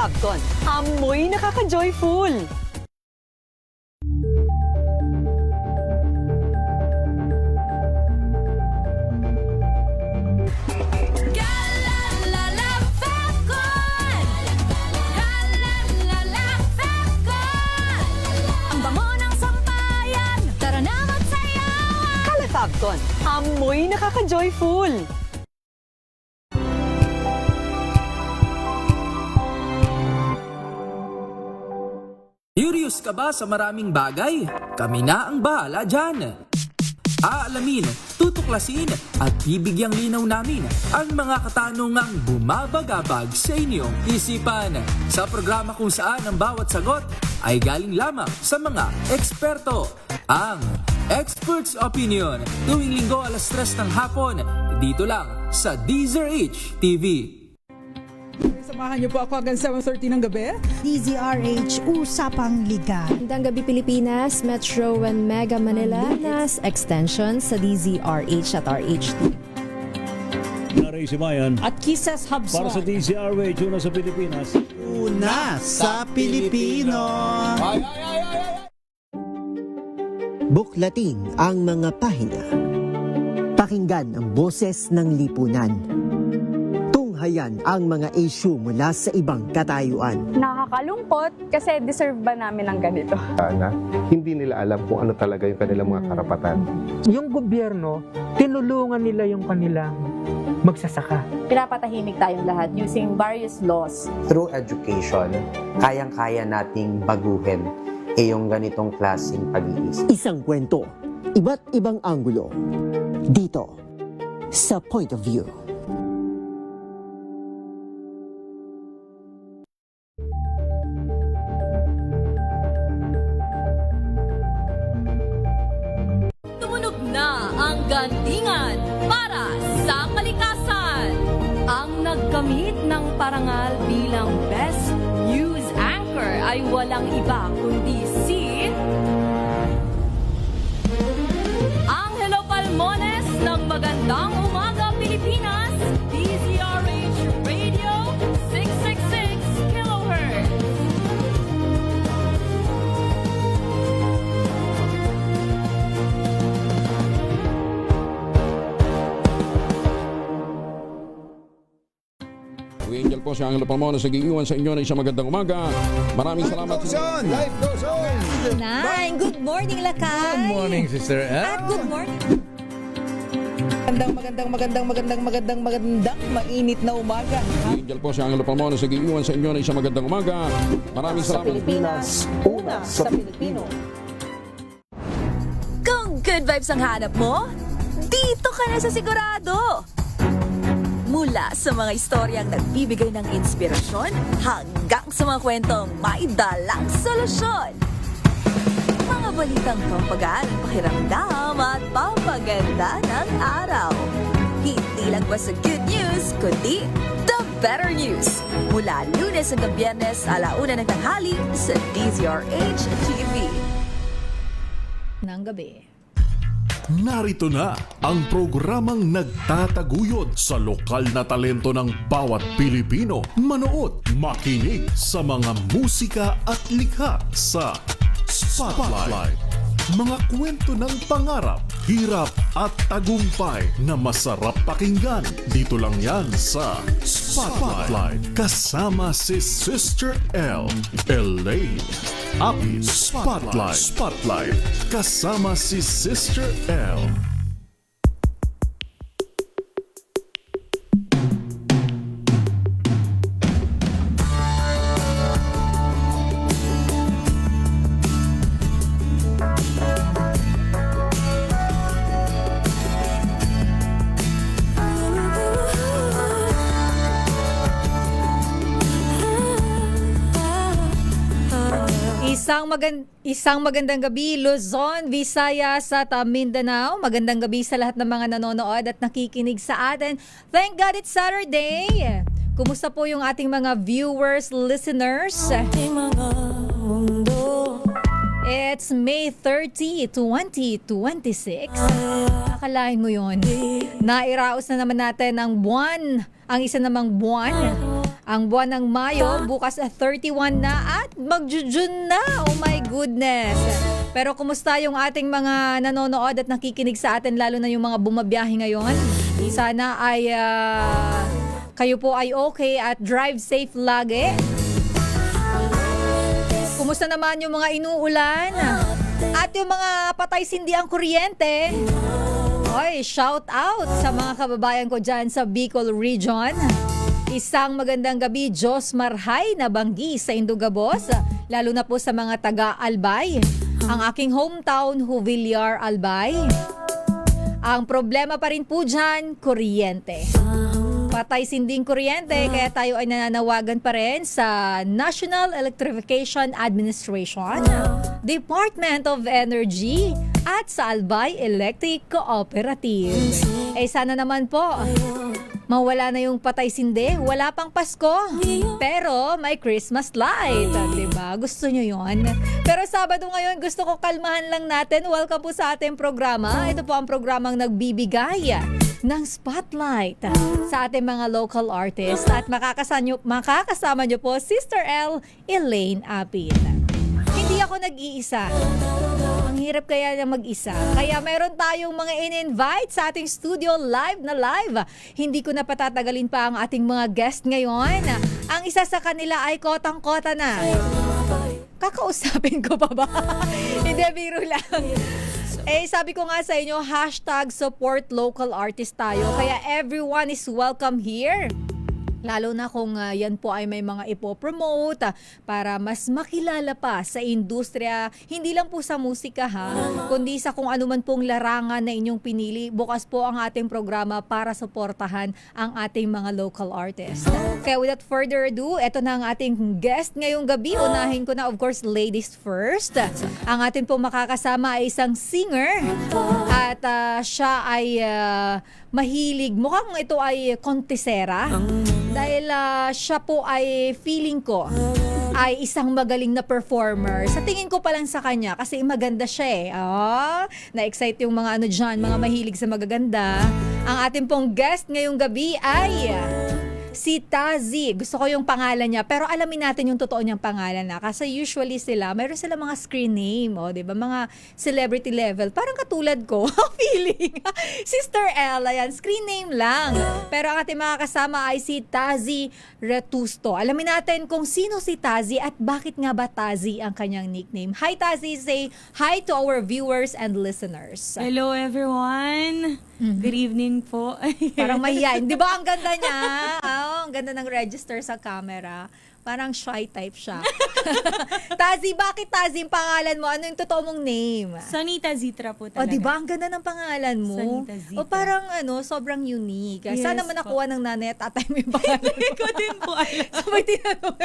Fabcon, amoy nakaka-joyful. Fabcon, amoy nakaka-joyful. Curious ka ba sa maraming bagay? Kami na ang bahala dyan. Aalamin, tutuklasin at bibigyang linaw namin ang mga katanungang bumabagabag sa inyong isipan. Sa programa kung saan ang bawat sagot ay galing lamang sa mga eksperto. Ang Expert's Opinion, tuwing linggo alas 3 ng hapon, dito lang sa DZRH TV. Samahan niyo po ako hanggang 7:30 ng gabi. DZRH Usapang Liga. Magandang gabi Pilipinas, Metro and Mega Manila, nas extension sa DZRH at RH2. Naray si Mayan At Kisses Hubson. para sa DZRH, una sa Pilipinas. Una sa Pilipino. Buklatin ang mga pahina. Pakinggan ang boses ng lipunan. Tunghayan ang mga issue mula sa ibang katayuan. Nakakalungkot kasi deserve ba namin ng ganito? Na hindi nila alam kung ano talaga yung kanilang mga karapatan. Yung gobyerno, tinulungan nila yung kanilang magsasaka. Pinapatahimik tayong lahat using various laws. Through education, kayang-kaya nating baguhin yung ganitong klaseng pag-iisip. Isang kwento, iba't ibang anggulo. Dito, sa Point of View. Tumunog na ang gandingan para sa kalikasan. Ang nagkamit ng parangal bilang Best News Anchor ay walang iba kundi si Angelo Palmones ng Magandang Umaga Pilipinas, DZRH Radio 666 kHz. Angel po si Angelo Palmones nag-iiwan sa inyo na isang magandang umaga. Maraming salamat. Life goes on! Nine, good morning Lakay. Good morning, Sister Ann. At good morning. Magandang mainit na umaga. Angel po si Angelo Palmones nag-iiwan sa inyo na isang magandang umaga. Maraming Sa salamat. Pilipinas, una sa Pilipino. Kung good vibes ang hanap mo, dito ka na sa sigurado. Mula sa mga istoryang nagbibigay ng inspirasyon hanggang sa mga kwentong may dalang solusyon. Mga balitang pampagaan, pakiramdam at pampaganda ng araw. Hindi lang ba sa good news, kundi the better news. Mula Lunes hanggang Biyernes, 1:00 ng tanghali sa DZRH TV. Ng gabi. Narito na ang programang nagtataguyod sa lokal na talento ng bawat Pilipino. Manood, makinig sa mga musika at likha sa Spotlight. Mga kwento ng pangarap, hirap at tagumpay na masarap pakinggan. Dito lang yan sa Spotlight. Kasama si Sister L. Elaine. Apis Spotlight. Kasama si Sister L. Isang magandang gabi, Luzon, Visayas at Mindanao. Magandang gabi sa lahat ng mga nanonood at nakikinig sa atin. Thank God it's Saturday. Kumusta po yung ating mga viewers, listeners? It's May 30, 2026. Akalain mo yun. Nairaos na naman natin ang buwan, ang isa namang buwan. Ang buwan ng Mayo, bukas 31 na at mag-June na. Oh my goodness. Pero kumusta yung ating mga nanonood at nakikinig sa atin, lalo na yung mga bumabiyahe ngayon? Sana ay kayo po ay okay at drive safe lagi. Kumusta naman yung mga inuulan? At yung mga patay sindi ang kuryente? Oy, shout out sa mga kababayan ko dyan sa Bicol Region. Isang magandang gabi, Diyos Marhay na Banggi sa Indugabos, lalo na po sa mga taga-Albay. Ang aking hometown, Jubillar, Albay. Ang problema pa rin po dyan, kuryente. Patay sinding kuryente, kaya tayo ay nananawagan pa rin sa National Electrification Administration, Department of Energy, at sa Albay Electric Cooperative. Sana naman po, mawala na yung patay sindi, wala pang Pasko, pero may Christmas light, diba? Gusto nyo yun? Pero Sabado ngayon, gusto ko kalmahan lang natin. Welcome po sa ating programa. Ito po ang programang nagbibigay ng spotlight sa ating mga local artists. At makakasama nyo po, Sister L. Elaine Apit. Hindi ako nag-iisa. Ang hirap kaya na mag-isa. Kaya meron tayong mga in-invite sa ating studio live na live. Hindi ko na patatagalin pa ang ating mga guest ngayon. Ang isa sa kanila ay kotang-kota na. Kakausapin ko pa ba? Hindi, biro lang. Sabi ko nga sa inyo, #support local artist tayo. Kaya everyone is welcome here. Lalo na kung yan po ay may mga ipopromote para mas makilala pa sa industriya, hindi lang po sa musika kundi sa kung ano man pong larangan na inyong pinili. Bukas po ang ating programa para suportahan ang ating mga local artists. Kaya without further ado, eto na ang ating guest ngayong gabi. Unahin ko na, of course, ladies first. Ang ating pong makakasama ay isang singer at siya ay mahilig. Mukhang ito ay kontesera. Dahil siya po ay feeling ko ay isang magaling na performer. Sa tingin ko pa lang sa kanya kasi maganda siya na-excite yung mga dyan, mga mahilig sa magaganda. Ang ating pong guest ngayong gabi ay si Tazi. Gusto ko yung pangalan niya, pero alamin natin yung totoo niyang pangalan na. Kasi usually meron sila mga screen name, diba? Mga celebrity level. Parang katulad ko, feeling. Sister L, ayan, screen name lang. Pero ang ating mga kasama ay si Tazi Retusto. Alamin natin kung sino si Tazi at bakit nga ba Tazi ang kanyang nickname. Hi Tazi, say hi to our viewers and listeners. Hello everyone. Good evening po. Parang mahihain. Di ba ang ganda niya? Ang ganda ng register sa camera. Parang shy type siya. Tazi, bakit Tazi yung pangalan mo? Ano yung totoo mong name? Sonita Zitra po talaga. O, di ba? Ang ganda ng pangalan mo. Sonita Zitra. O, parang sobrang unique. Yes, sana man nakuha ng nanay at tatay mo yung pangalan mo. Hindi ko din po alam. So, may tinanong.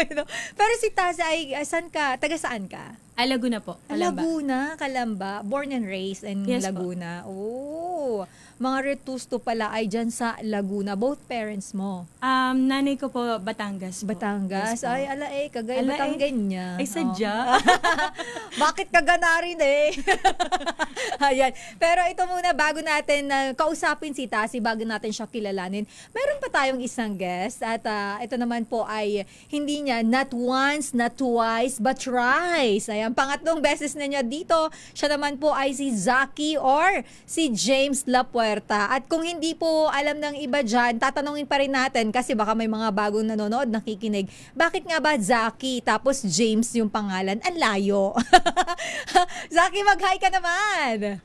Pero si Tazi ay, saan ka? Taga saan ka? Laguna po. Kalamba. Laguna, Kalamba. Born and raised in Yes, Laguna. Oh, mga Retusto pala ay dyan sa Laguna. Both parents mo? Nanay ko po, Batangas po. Batangas? Yes, po. Ay, kagay Batanggen niya. Ay, sadya. Bakit kagana rin Ayan. Pero ito muna, bago natin kausapin si Tazi, bago natin siya kilalanin, meron pa tayong isang guest. At ito naman po ay hindi niya not once, not twice, but thrice. Ayan, pangatlong beses na niya dito. Siya naman po ay si Zaki or si James La Puerta. At kung hindi po alam ng iba dyan, tatanungin pa rin natin kasi baka may mga bagong nanonood, nakikinig. Bakit nga ba Zaki tapos James yung pangalan? Ang layo. Zaki, mag-hi ka naman.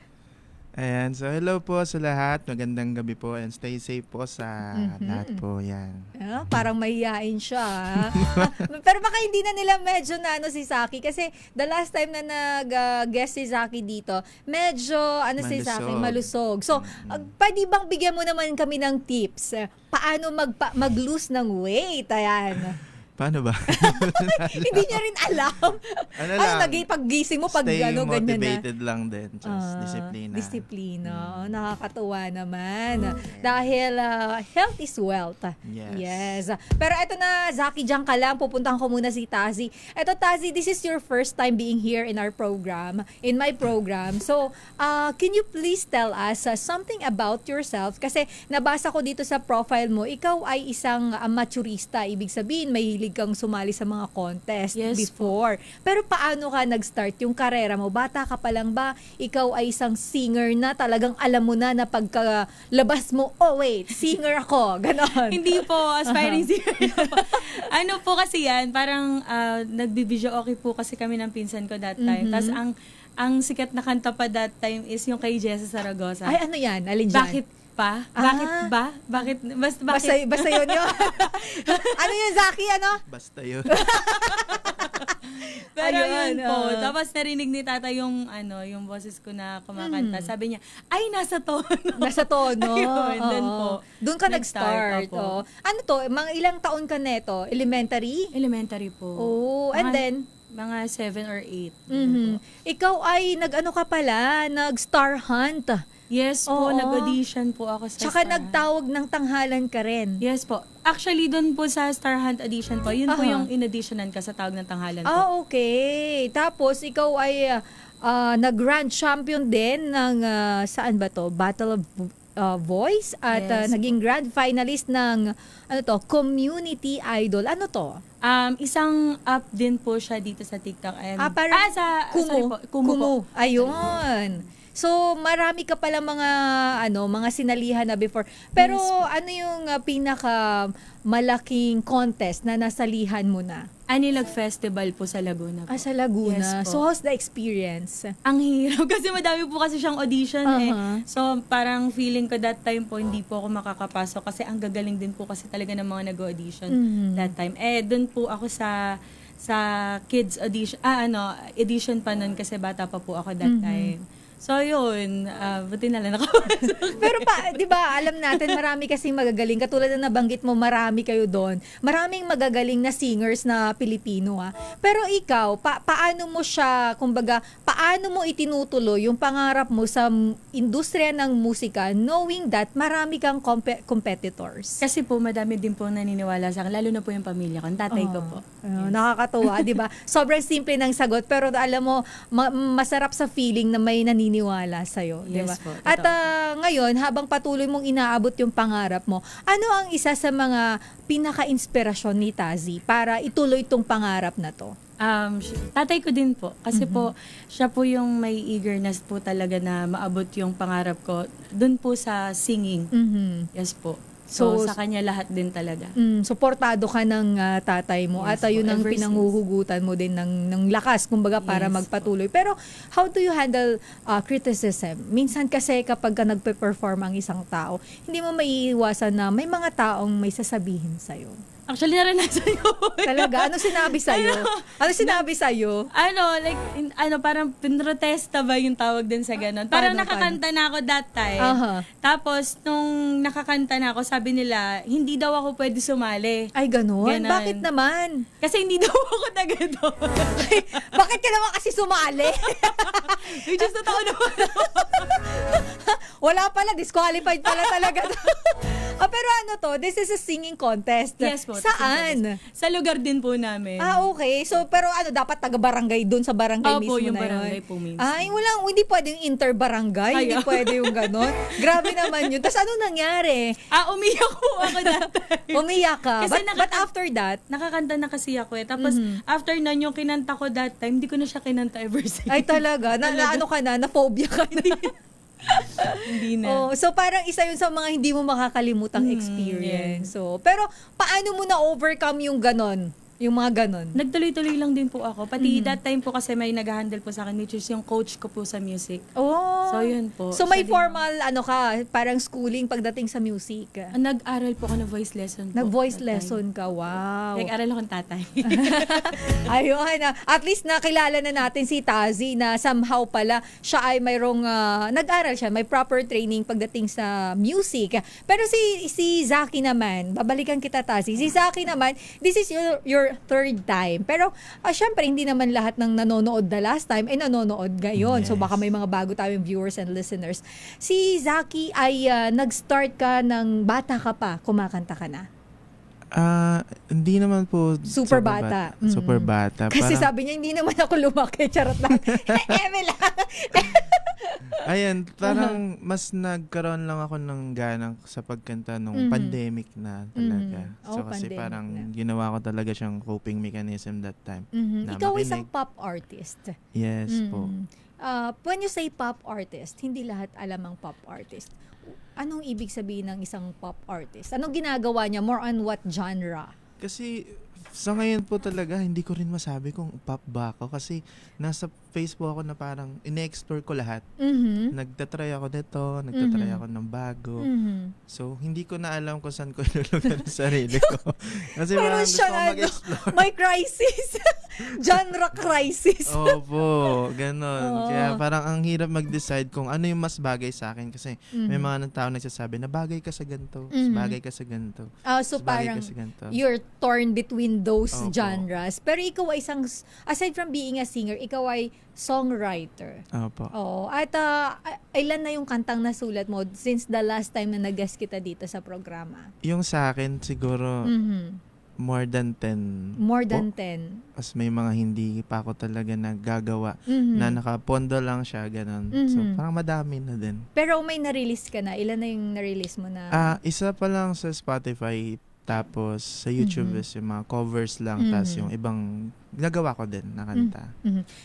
Ayan, so hello po sa lahat. Magandang gabi po and stay safe po sa lahat po. Yan. Parang mahihain siya. Pero baka hindi na nila medyo na si Zaki kasi the last time na nag-guest si Zaki dito, medyo si Zaki malusog. So, pwede bang bigyan mo naman kami ng tips? Paano mag-lose ng weight? Ayan. Paano ba? Hindi niya rin alam. Ano lang, paggising mo pag staying ganyan na. motivated lang din. Just disiplina. Disiplina. Nakakatuwa naman. Dahil health is wealth. Yes. Pero eto na, Zaki, dyan ka lang. Pupuntahan ko muna si Tazi. Eto, Tazi, this is your first time being here in our program, in my program. So, can you please tell us something about yourself? Kasi nabasa ko dito sa profile mo, ikaw ay isang amateurista. Ibig sabihin, mahilig kang sumali sa mga contest before. Pero paano ka nag-start yung karera mo? Bata ka pa lang ba? Ikaw ay isang singer na talagang alam mo na pagkalabas mo, oh wait, singer ako. Ganon. Hindi po, aspiring singer po. Ano po kasi yan, parang nagbibideo okay po kasi kami ng pinsan ko that time. Tapos ang sikat na kanta pa that time is yung kay Jessa Zaragoza. Ay, ano yan? Alin dyan? Bakit pa? Bakit ba? Bakit? Basta yun yun. Ano yun, Zaki? Ano? Basta yun. Pero Ayun, yun po. Tapos narinig ni tata yung boses ko na kumakanta. Sabi niya, ay, nasa tono. Nasa tono. Ayun, dun po. Doon ka nag-start. Opo. Ano to? Mga ilang taon ka neto? Elementary? Elementary po. Oh, and then? Mga 7 or 8. Ikaw ay nag-ano ka pala? Nag-star hunt. Yes po, nag-audition po ako sa Tsaka Star nagtawag ng tanghalan ka rin. Yes po. Actually, doon po sa Star Hunt audition po, yun po yung in-auditionan ka sa tawag ng tanghalan po. Okay. Tapos, ikaw ay nag-grand champion din ng, saan ba to? Battle of Voice at naging grand finalist ng, Community Idol. Ano to? Isang app din po siya dito sa TikTok. And, parang Kumu. Kumu. Ayun. So, marami ka pala mga sinalihan na before. Pero ano yung pinaka malaking contest na nasalihan mo na? Anilag Festival po sa Laguna po. Sa Laguna. Yes po. So, how's the experience? Ang hirap kasi madami po kasi siyang audition So, parang feeling ko that time po hindi po ako makakapasok kasi ang gagaling din po kasi talaga ng mga nag-audition that time. Doon po ako sa kids audition, edition pa nun kasi bata pa po ako that time. So yun, buti na lang nakapasok. Pero di ba, alam natin marami kasing magagaling. Katulad na nabanggit mo, marami kayo doon. Maraming magagaling na singers na Pilipino. Pero ikaw, paano mo siya, kumbaga, paano mo itinutuloy yung pangarap mo sa industriya ng musika knowing that marami kang competitors? Kasi po, madami din po naniniwala sa akin, lalo na po yung pamilya ko, ang tatay ko po. Nakakatuwa, di ba? Sobrang simple ng sagot, pero alam mo, masarap sa feeling na may naniniwala sa'yo, di ba? Yes po, At ngayon, habang patuloy mong inaabot yung pangarap mo, ano ang isa sa mga pinaka-inspirasyon ni Tazi para ituloy tong pangarap na to? Tatay ko din po. Kasi po, siya po yung may eagerness po talaga na maabot yung pangarap ko. Doon po sa singing. Yes po. So, sa kanya lahat din talaga. Suportado ka ng tatay mo at yun ang ever pinanguhugutan mo din ng lakas, kumbaga, para magpatuloy. Pero, how do you handle criticism? Minsan kasi kapag ka nagpe-perform ang isang tao, hindi mo maiiwasan na may mga taong may sasabihin sa'yo. Actually, naranasan ko. Talaga? Ano sinabi sa'yo? Ano sinabi sa'yo? Parang pinrotesta ba yung tawag din sa ganon? Parang nakakanta na ako that time. Tapos, nung nakakanta na ako, sabi nila, hindi daw ako pwede sumali. Ay, ganon? Bakit naman? Kasi hindi daw ako taga doon. Bakit ka naman kasi sumali? Which is totoo naman. Wala pala, disqualified pala talaga. Pero ano to? This is a singing contest. Yes po. Saan? Sa lugar din po namin. Okay. So, pero dapat taga-barangay doon sa barangay mismo yung na barangay yun? po mismo. Hindi pwedeng inter-barangay. Hindi pwede yung ganon. Grabe naman yun. Tapos ano nangyari? Umiyak po ako that time. Umiyak ka? Kasi but after that? Nakakanta na kasi ako Tapos, after nun, yung kinanta ko that time, hindi ko na siya kinanta ever since. Ay, talaga? Ano ka na? Na-phobia ka na? Hindi na. So parang isa yun sa mga hindi mo makakalimutang experience. So, pero paano mo na-overcome yung ganon? Yung mga ganon? Nagtuloy-tuloy lang din po ako. Pati that time po kasi may nag-handle po sa akin, which is yung coach ko po sa music. So, yun po. So, may formal, parang schooling pagdating sa music? Nag-aral po ako ng voice lesson po. Nag-voice lesson ka? Wow. Nag-aral ako ng tatay. Ayun. At least nakilala na natin si Tazi na somehow pala siya ay mayroong, nag-aral siya, may proper training pagdating sa music. Pero si Zaki naman, babalikan kita, Tazi. Si Zaki naman, this is your third time. Pero syempre, hindi naman lahat ng nanonood the last time ay nanonood ngayon. So baka may mga bago tayong viewers and listeners. Si Zaki ay nag-start ka ng bata ka pa, kumakanta ka na. Hindi naman po Super bata. Super bata. Kasi Parang- sabi niya, hindi naman ako lumaki. Charot lang. Eme lang. Ayan, parang mas nagkaroon lang ako ng ganang sa pagkanta nung pandemic na talaga. So kasi pandemic parang na. ginawa ko talaga siyang coping mechanism that time. Na Ikaw makinig. isang pop artist. Yes po. When you say pop artist, hindi lahat alam ang pop artist. Anong ibig sabihin ng isang pop artist? Anong ginagawa niya? More on what genre? Kasi sa ngayon po talaga, hindi ko rin masabi kung pop ba ako kasi nasa phase po ako na parang ine-explore ko lahat. Nagtatry ako nito, nagtatry ako ng bago. So, hindi ko na alam kung saan ko ilulugar ang sarili ko. Kasi parang gusto ko mag-explore. May crisis. Genre crisis. Opo, ganon. Kaya parang ang hirap mag-decide kung ano yung mas bagay sa akin kasi may mga tao nagsasabi na bagay ka sa ganito, bagay ka sa ganito. So mas bagay parang ka sa ganito. you're torn between those Opo. genres. Pero ikaw ay isang, aside from being a singer, ikaw ay songwriter. Opo. Oo. At ilan na yung kantang nasulat mo since the last time na nag-guest kita dito sa programa? Yung sa akin siguro more than 10. More than 10. As may mga hindi pa ako talaga nagagawa na nakapondo lang siya, ganun. So, parang madami na din. Pero may na-release ka na. Ilan na yung na-release mo na? Isa pa lang sa Spotify, tapos sa YouTube is yung mga covers lang, tapos yung ibang nagawa ko din na kanta.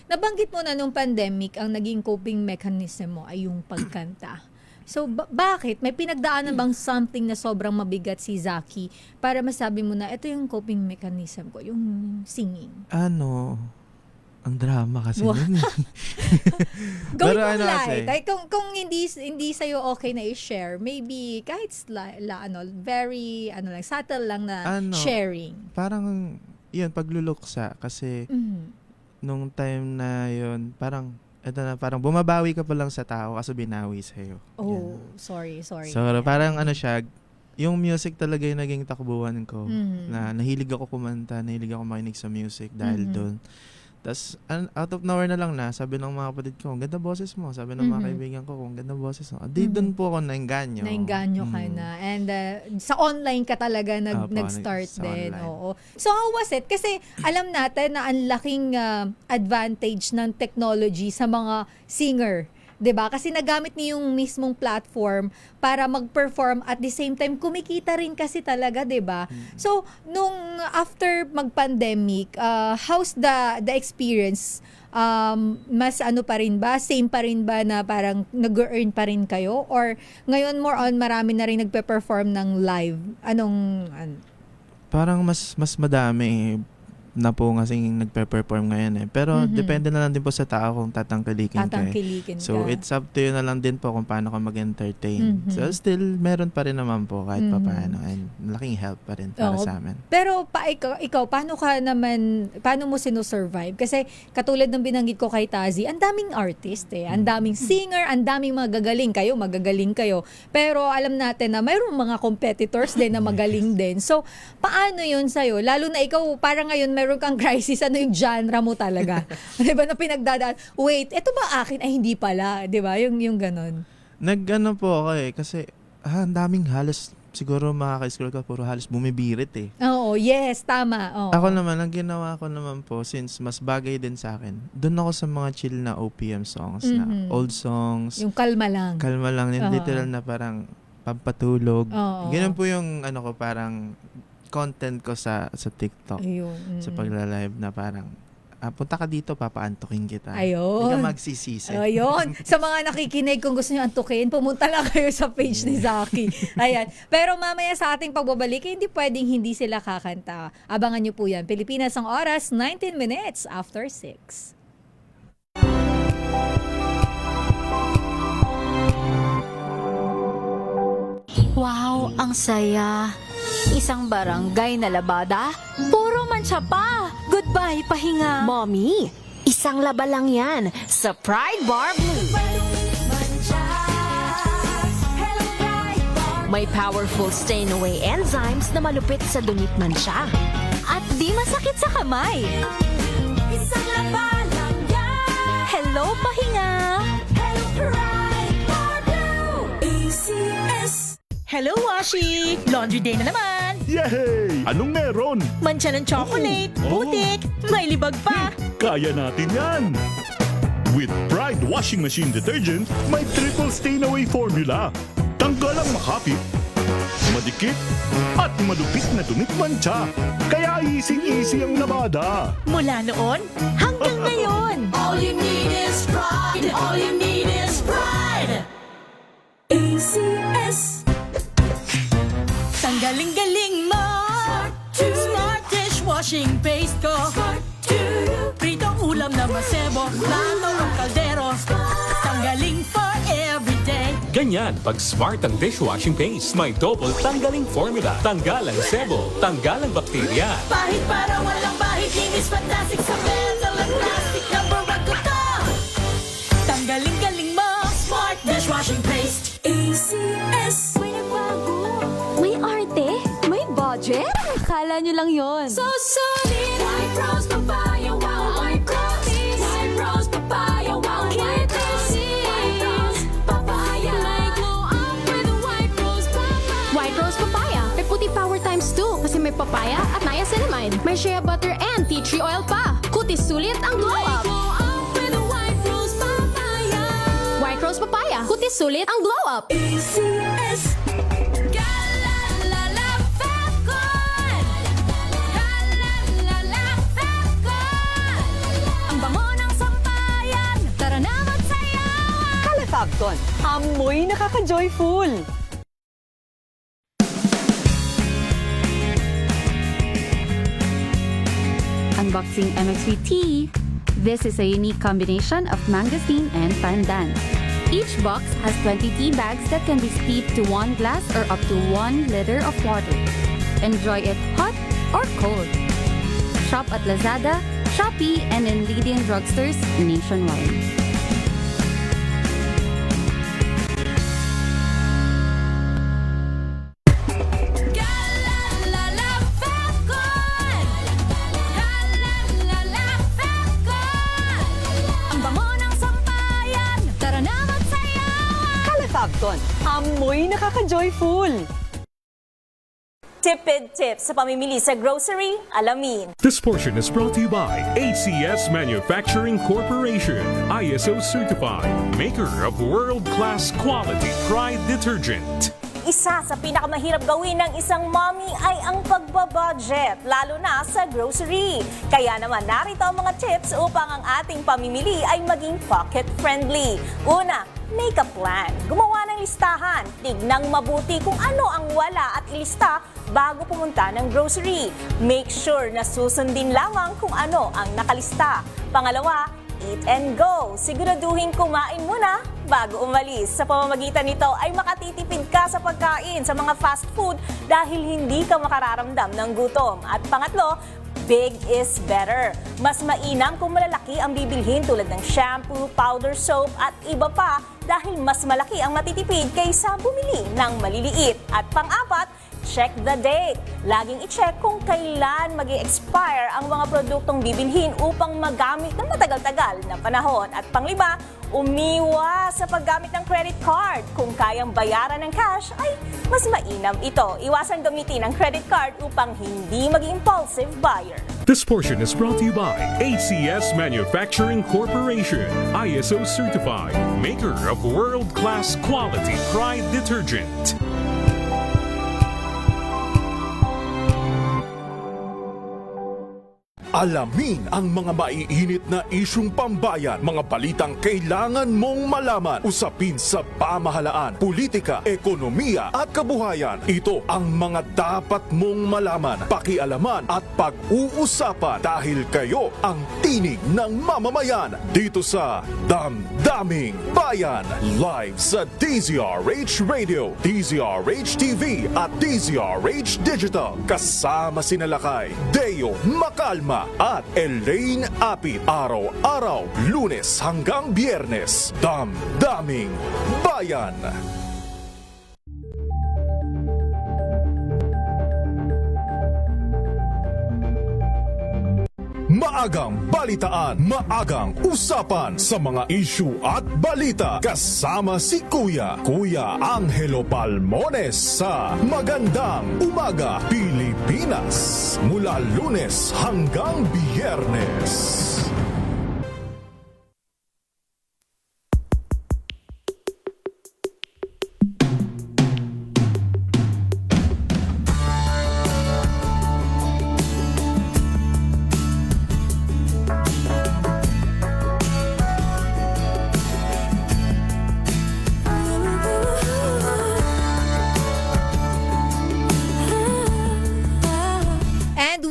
Nabanggit mo na nung pandemic, ang naging coping mechanism mo ay yung pagkanta. So, bakit? May pinagdaanan bang something na sobrang mabigat si Zaki para masabi mo na ito yung coping mechanism ko, yung singing? Ang drama kasi nun. Gawin mo light. Ay, kung hindi sa'yo okay na i-share, maybe kahit very subtle lang na sharing. Parang, yun, pagluluksa. Kasi, nung time na yun, parang bumabawi ka pa lang sa tao kasi binawi sa'yo. Oh, sorry. So, parang siya, yung music talaga yung naging takbuhan ko. Na nahilig ako kumanta, nahilig ako makinig sa music dahil doon. Tapos, out of nowhere na lang sabi ng mga kapatid ko, ang ganda boses mo. Sabi ng mga kaibigan ko, ang ganda boses mo. Doon po ako nainganyo. Nainganyo ka na. And sa online ka talaga nag-start din. Oo. So, how was it? Kasi alam natin na ang laking advantage ng technology sa mga singer. 'Di ba? Kasi nagamit niyo yung mismong platform para mag-perform at the same time kumikita rin kasi talaga, 'di ba? So, nung after mag-pandemic, how's the experience? Mas pa rin ba? Same pa rin ba na parang nag-earn pa rin kayo? Or ngayon more on marami na rin nagpe-perform ng live? Parang mas madami na po kasi nagpe-perform ngayon Pero depende na lang din po sa tao kung tatangkilikin ka. So it's up to you na lang din po kung paano ka mag-entertain. So still, meron pa rin naman po kahit pa paano. And malaking help pa rin para sa amin. Pero ikaw, paano mo sinusurvive? Kasi katulad ng binanggit ko kay Tazi, ang daming artist ang daming singer, ang daming magagaling kayo. Pero alam natin na mayroong mga competitors din na magaling din. So, paano yun sa'yo? Lalo na ikaw, parang ngayon meron kang crisis, ano yung genre mo talaga? Diba na pinagdadaan, wait, eto ba akin? Ay, hindi pala. Diba? Yung ganon. Po ako kasi ang daming halos, siguro makaka-scroll ka, puro halos bumibirit Oo, yes, tama. Ako naman, ang ginawa ko naman po, since mas bagay din sa akin, doon ako sa mga chill na OPM songs, na old songs. Yung kalma lang. Yung literal na parang pampatulog. Ganun po yung parang content ko sa TikTok. Sa pagla-live na parang punta ka dito, papaantukin kita. Hindi ka magsisisi. Sa mga nakikinig, kung gusto nyo antukin, pumunta lang kayo sa page ni Zaki. Ayan. Pero mamaya sa ating pagbabalik, hindi pwedeng hindi sila kakanta. Abangan nyo po yan. Pilipinas ang oras, 19 minutes after 6. Wow, ang saya. Isang barangay na labada, puro mancha pa. Goodbye, pahinga. Mommy, isang laba lang yan sa Pride Bar Blue. May powerful stain-away enzymes na malupit sa dunit mancha. At di masakit sa kamay. Isang labalang yan. Hello, pahinga. Hello, pride, ACS. Hello, Washi! Laundry day na naman! Yay! Anong meron? Mancha ng chocolate, putik, may libag pa! Kaya natin yan! With Pride Washing Machine Detergent, may triple stain-away formula. Tanggal ang makapit, madikit, at madupit na dumit mancha. Kaya easy-easy ang labada. Mula noon hanggang ngayon! All you need is pride. All you need is pride. ACS. Tanggaling-galing mo! Smart dishwashing paste ko! Pritong ulam na masebo, plato o kaldero. Tanggaling for everyday. Ganyan, pag smart ang dishwashing paste, may double tanggaling formula. Tanggal ang sebo, tanggal ang bakterya. Pahit para walang bahid, linis fantastic sa metal at plastic na barakuta. Tanggaling-galing mo! Smart dishwashing paste. ACS. May arte? May budget? Akala nyo lang yon. So solid! White Rose Papaya, wow! White Rose! White Rose Papaya, wow! White Rose! White Rose Papaya! May glow up with White Rose Papaya! White Rose Papaya. May puti power times 2 kasi may papaya at niacinamide. May shea butter and tea tree oil pa. Kutis sulit ang glow up. May glow up with White Rose Papaya! White Rose Papaya. Kutis sulit ang glow up. ACS. Calefacton, amoy nakaka-joyful. Unboxing MXV Tea. This is a unique combination of mangosteen and pandan. Each box has 20 tea bags that can be steeped to 1 glass or up to 1 liter of water. Enjoy it hot or cold. Shop at Lazada, Shopee, and in leading drugstores nationwide. Calefacton, amoy nakaka-joyful. Tipid tips sa pamimili sa grocery, alamin. This portion is brought to you by ACS Manufacturing Corporation, ISO certified, maker of world-class quality Pride detergent. Isa sa pinakamahirap gawin ng isang mommy ay ang pagbabudget, lalo na sa grocery. Kaya naman narito ang mga tips upang ang ating pamimili ay maging pocket-friendly. Una, make a plan. Gumawa ng listahan. Tignang mabuti kung ano ang wala at ilista bago pumunta ng grocery. Make sure na susundin lamang kung ano ang nakalista. Pangalawa, eat and go. Siguraduhin kumain muna bago umalis. Sa pamamagitan nito ay makatitipid ka sa pagkain sa mga fast food dahil hindi ka makararamdam ng gutom. At pangatlo, big is better. Mas mainam kung malalaki ang bibilhin tulad ng shampoo, powder soap at iba pa dahil mas malaki ang matitipid kaysa bumili ng maliliit. At pang-apat, check the date. Laging i-check kung kailan mag-i-expire ang mga produktong bibilhin upang magamit ng matagal-tagal na panahon. At panglima, umiwas sa paggamit ng credit card. Kung kayang bayaran ng cash, ay mas mainam ito. Iwasan gamitin ang credit card upang hindi maging impulsive buyer. This portion is brought to you by ACS Manufacturing Corporation, ISO certified, maker of world-class quality Pride detergent. Alamin ang mga maiinit na isyung pambayan, mga balitang kailangan mong malaman, usapin sa pamahalaan, politika, ekonomiya at kabuhayan. Ito ang mga dapat mong malaman, pakialaman at pag-uusapan dahil kayo ang tinig ng mamamayan dito sa Damdaming Bayan. Live sa DZRH Radio, DZRH TV at DZRH Digital. Kasama sina Lakay, Deo Macalma at Elaine Apit. Araw-araw, Lunes hanggang Biyernes. Damdaming Bayan. maagang balitaan, maagang usapan sa mga issue at balita. Kasama si Kuya Angelo Palmones sa Magandang Umaga Pilipinas. Mula Lunes hanggang Biyernes.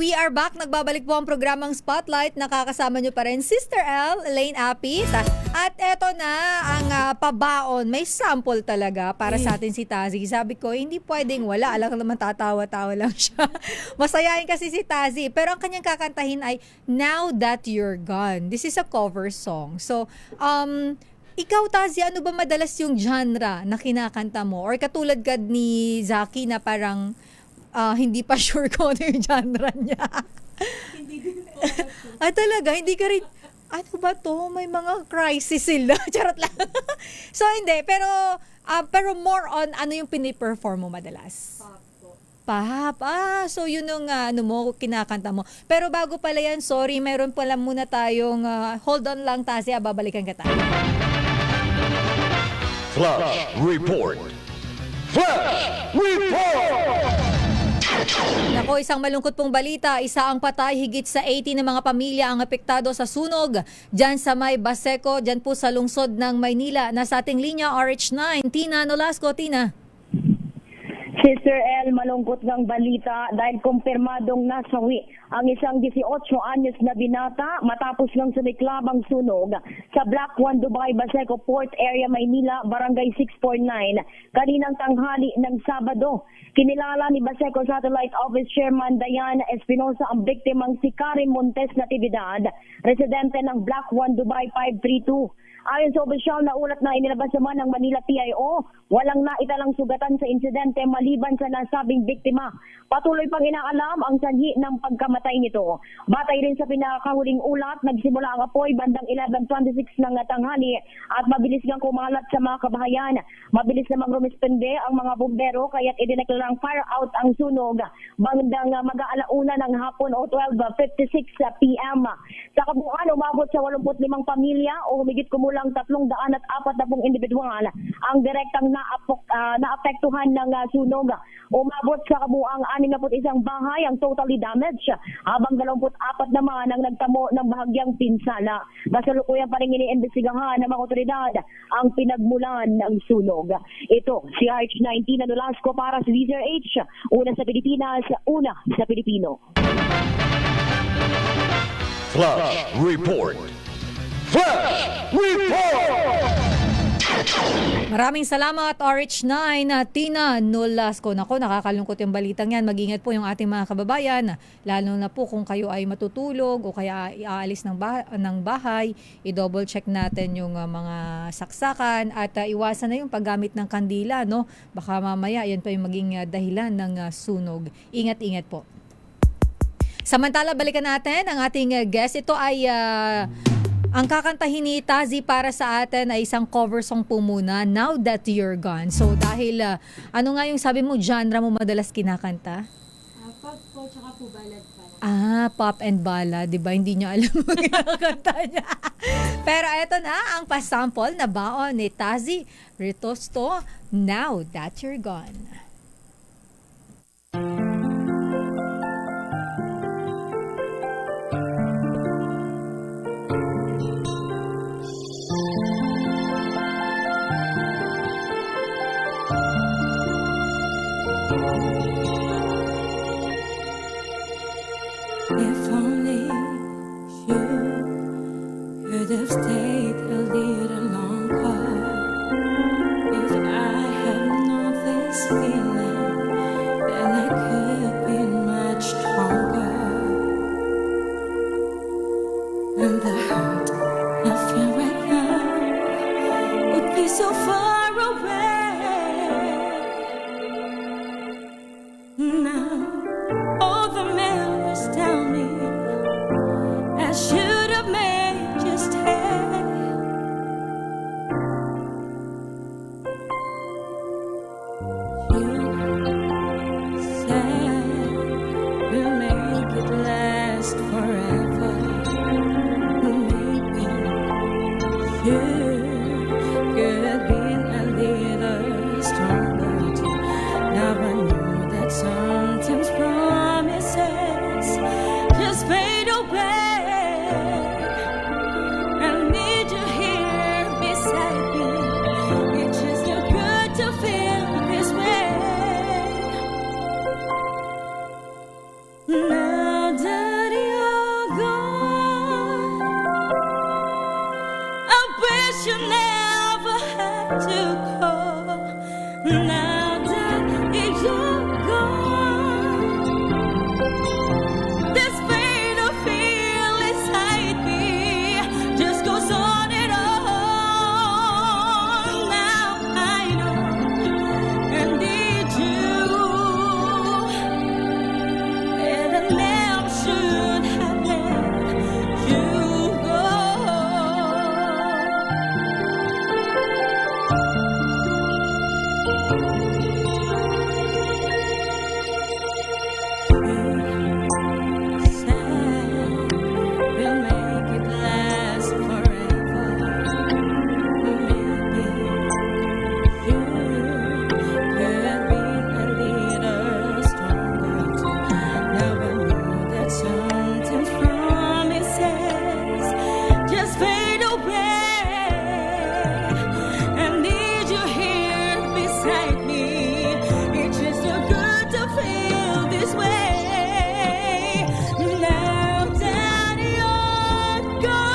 We are back. Nagbabalik po ang programang Spotlight. Nakakasama nyo pa rin Sister L, Elaine Apit. At eto na ang pabaon. May sample talaga para sa atin si Tazi. Sabi ko, hindi pwedeng wala. Alam ko naman tatawa-tawa lang siya. Masayahin kasi si Tazi. Pero ang kanyang kakantahin ay Now That You're Gone. This is a cover song. So, ikaw, Tazi, ano ba madalas yung genre na kinakanta mo? Or katulad ka ni Zaki na parang hindi pa sure kung ano yung genre niya. Hindi din po. Talaga, hindi ka rin, ano ba to? May mga crisis sila. Charot lang. So, hindi. Pero more on, ano yung piniperform mo madalas? Pop po. Pop. So yun yung kinakanta mo. Pero bago pala yan, sorry, meron pala muna tayong, hold on lang, Tazi, babalikan ka tayo. Flash Report. Flash Report! Nako, isang malungkot pong balita. Isa ang patay, higit sa 80 na mga pamilya ang apektado sa sunog dyan sa may Baseco, dyan po sa lungsod ng Maynila. Nasa ating linya, RH9, Tina Nolasco. Tina. Sister L, malungkot ng balita dahil kumpirmadong nasawi ang isang 18 anyos na binata matapos ng sumiklabang sunog sa Block 1 Dubai Baseco Port Area, Maynila, Barangay 649, kaninang tanghali ng Sabado. Kinilala ni Baseco Satellite Office Chairman Dayan Espinosa ang biktimang si Karim Montes Natividad, residente ng Block 1 Dubai 532. Ayon sa opisyal na ulat na inilabas naman ng Manila PIO, walang naitalang sugatan sa insidente maliban sa nasabing biktima. Patuloy pang inaalam ang sanhi ng pagkamatay nito. Batay rin sa pinakahuling ulat, nagsimula ang apoy bandang 11:26 ng tanghali at mabilis ngang kumalat sa mga kabahayan. Mabilis namang rumispende ang mga bumbero kaya't idineklarang fire out ang sunog bandang mag-aalauna ng hapon o 12:56 PM. Sa kabuuan, umabot sa 85 pamilya o humigit kumulang 340 individual ang direktang naapektuhan ng sunog. Umabot sa kabuuang 61 bahay ang totally damaged, habang 24 naman ang nagtamo ng bahagyang pinsala. Kasalukuyan pa rin iniimbestigahan ng mga otoridad ang pinagmulan ng sunog. Ito, si RH19 na Nolasco para sa DZRH, una sa Pilipinas, una sa Pilipino. Flash Report. Flash Report! Maraming salamat, RH9, Tina Nolasco. Nako, nakakalungkot yung balitang yan. Mag-ingat po yung ating mga kababayan, lalo na po kung kayo ay matutulog o kaya iaalis ng bahay, i-double check natin yung mga saksakan at iwasan na yung paggamit ng kandila, no? Baka mamaya yan pa yung maging dahilan ng sunog. Ingat-ingat po. Samantala, balikan natin ang ating guest. Ito ay ang kakantahin ni Tazi para sa atin ay isang cover song po muna, Now That You're Gone. So dahil, ano nga yung sabi mo, genre mo madalas kinakanta? Pop po, tsaka po ballad pa. Pop and ballad, di ba? Hindi niya alam mo kinakanta niya. Pero eto na ang pasample na baon ni Tazi Ritosto, Now That You're Gone. If only you could have stayed a little longer. If I had known this feeling, then I could have been much stronger. And the hurt I feel right now would be so far away. Now all the memories tell me as you could have been a little stronger too. Now I know that sometimes promises just fade away. I need you here beside me. It's just so good to feel this way. Now that you're gone, I wish you never had to go. Now that you're gone, this pain I feel inside me just goes on and on. Now I know I need you, and I never should have let you go. We'll make it last forever. Maybe you could have been a little stronger too. Now I know that sometimes promises just fade away. I need you here beside me. It's just so good to feel this way. Now that you're gone,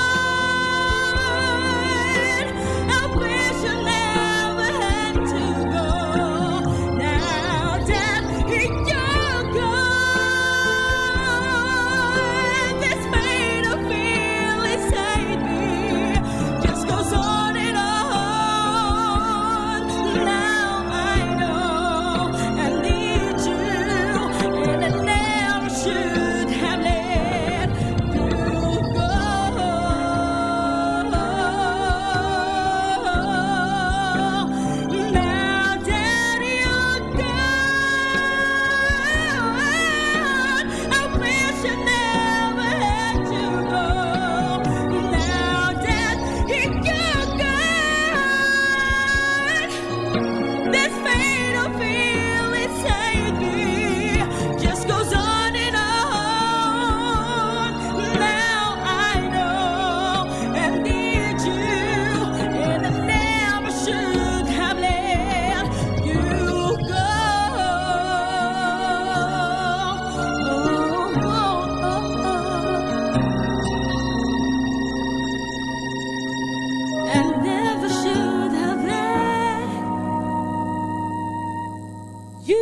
I wish I never had to go. Now that you're gone, this pain I feel inside me just goes on and on. Now I know I need you, and I never should have let you go. Now that you're gone, I wish I never had to go. Now that you're gone, this pain I feel inside me just goes on and on. Now I know I need you, and I never should have let you go. I never should have let you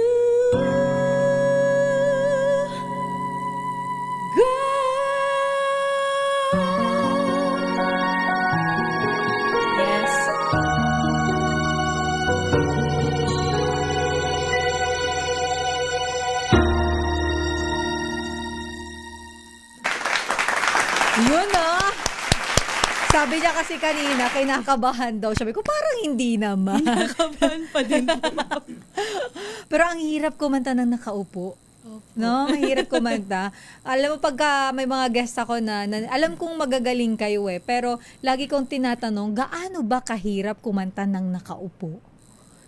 go. Yes. Yun ah. Sabi niya kasi kanina, kinakabahan daw. Sabi ko, parang hindi naman. Kinakabahan pa din po. Pero ang hirap kumanta ng nakaupo. No, mahirap kumanta. Alam mo, pagka may mga guest ako na alam kong magagaling kayo pero lagi kong tinatanong, gaano ba kahirap kumanta ng nakaupo?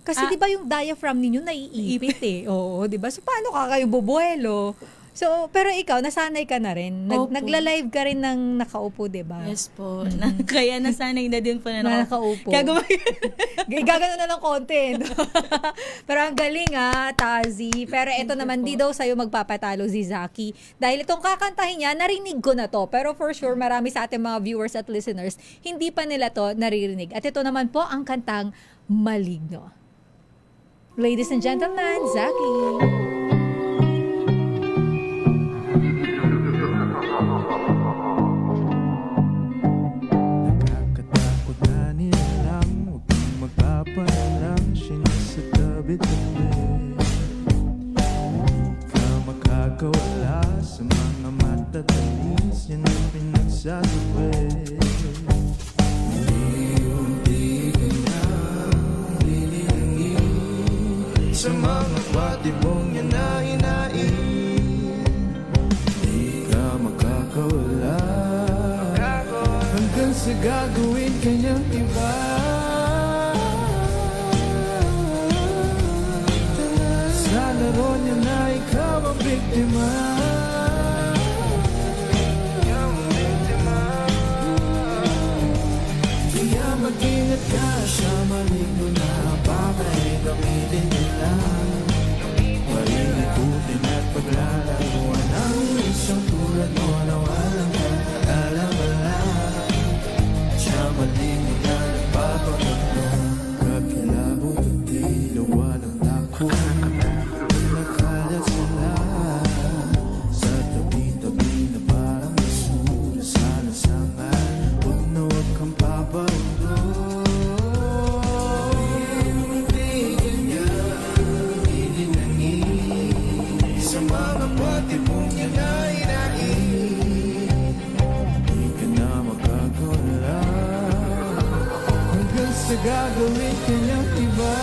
Kasi di ba yung diaphragm ninyo naiipit Oo, di ba? So paano ka kayo bubuelo? So, pero ikaw, nasanay ka na rin. Nagla-live ka rin ng nakaupo, di ba? Yes po. Kaya nasanay na din po na nakaupo. Gagano na ng konti. No? Pero ang galing Tazi. Pero ito naman, di daw sa'yo magpapatalo si Zaki. Dahil itong kakantahin niya, narinig ko na to. Pero for sure, marami sa ating mga viewers at listeners, hindi pa nila to naririnig. At ito naman po ang kantang Maligno. Ladies and gentlemen, Zaki. Magpapalang siya sa tabi-tabi. Ka makakawala sa mga matatalis. Yan ang pinagsasabi. Unti-unti ka na lilingin sa mga patibong yan na hinain. Di ka makakawala hanggang Hanggang sa gagawin kanyang iba. Sa laro niya na ikaw ang biktima. Kaya mag-ingat ka sa maling mo na baka gamitin nila. Palilikutin at paglalaruan ang isang tulad mo na walang alam-alam. Sa maling mo na nagpapagulo, kakilabot at dilawa ng tako. Nakalat sila sa tabi-tabi na parang basura. Sana sangan, huwag na huwag kang papagulo. Sa mga pati mong hinahin, di ka na makakawala. Hanggang sa gagawin ka niyang iba.